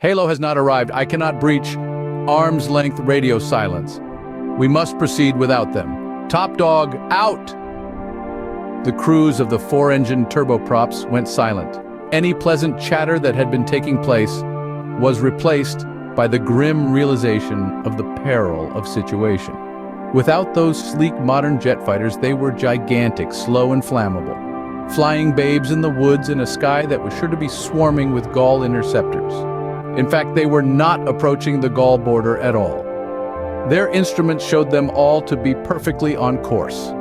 Halo has not arrived. I cannot breach arm's-length radio silence. We must proceed without them. Top dog, out! The crews of the four-engine turboprops went silent. Any pleasant chatter that had been taking place was replaced by the grim realization of the peril of situation. Without those sleek modern jet fighters, they were gigantic, slow and flammable. Flying babes in the woods in a sky that was sure to be swarming with Gaul interceptors. In fact, they were not approaching the Gaul border at all. Their instruments showed them all to be perfectly on course.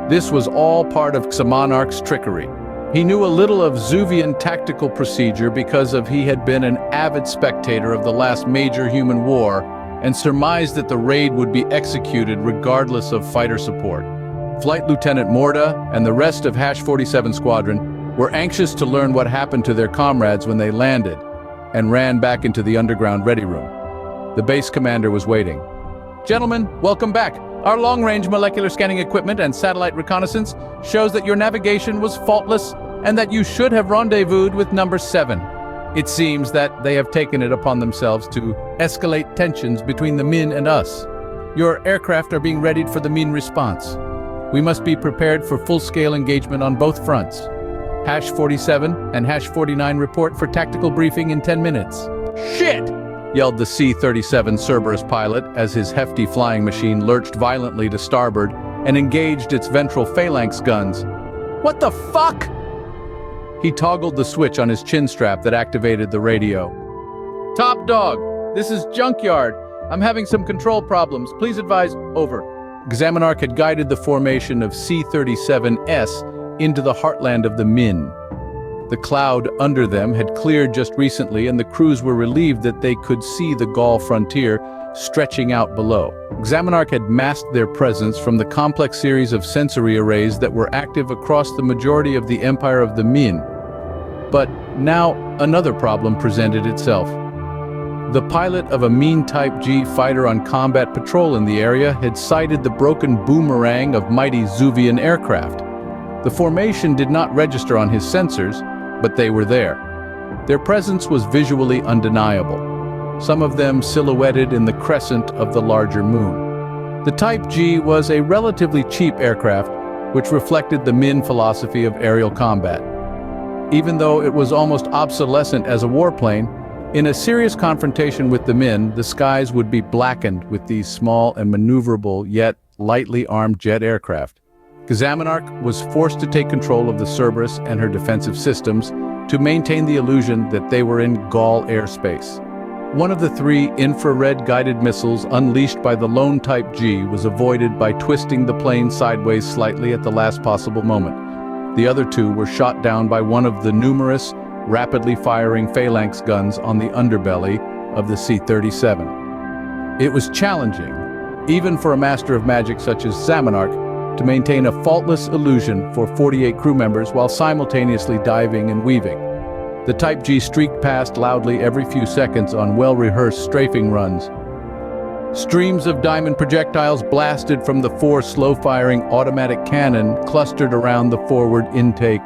This was all part of Xamonarch's trickery. He knew a little of Zuvian tactical procedure because he had been an avid spectator of the last major human war and surmised that the raid would be executed regardless of fighter support. Flight Lieutenant Morda and the rest of #47 Squadron were anxious to learn what happened to their comrades when they landed and ran back into the underground ready room. The base commander was waiting. "Gentlemen, welcome back. Our long-range molecular scanning equipment and satellite reconnaissance shows that your navigation was faultless and that you should have rendezvoused with number 7. It seems that they have taken it upon themselves to escalate tensions between the Min and us. Your aircraft are being readied for the Min response. We must be prepared for full-scale engagement on both fronts. #47 and #49 report for tactical briefing in 10 minutes. Shit! Yelled the C-37 Cerberus pilot as his hefty flying machine lurched violently to starboard and engaged its ventral phalanx guns. What the fuck? He toggled the switch on his chin strap that activated the radio. "Top dog, this is Junkyard. I'm having some control problems. Please advise, over." Xamonarch had guided the formation of C-37S into the heartland of the Min. The cloud under them had cleared just recently, and the crews were relieved that they could see the Gaul frontier stretching out below. Xamonarch had masked their presence from the complex series of sensory arrays that were active across the majority of the empire of the Min. But now another problem presented itself. The pilot of a Min Type G fighter on combat patrol in the area had sighted the broken boomerang of mighty Zuvian aircraft. The formation did not register on his sensors, but they were there. Their presence was visually undeniable, some of them silhouetted in the crescent of the larger moon. The Type G was a relatively cheap aircraft, which reflected the Min philosophy of aerial combat. Even though it was almost obsolescent as a warplane, in a serious confrontation with the Min, the skies would be blackened with these small and maneuverable yet lightly armed jet aircraft. Xamonarch was forced to take control of the Cerberus and her defensive systems to maintain the illusion that they were in Gaul airspace. One of the 3 infrared-guided missiles unleashed by the lone Type G was avoided by twisting the plane sideways slightly at the last possible moment. The other 2 were shot down by one of the numerous, rapidly firing phalanx guns on the underbelly of the C-37. It was challenging, even for a master of magic such as Xamonarch, to maintain a faultless illusion for 48 crew members while simultaneously diving and weaving. The Type G streaked past loudly every few seconds on well-rehearsed strafing runs. Streams of diamond projectiles blasted from the 4 slow-firing automatic cannon clustered around the forward intake,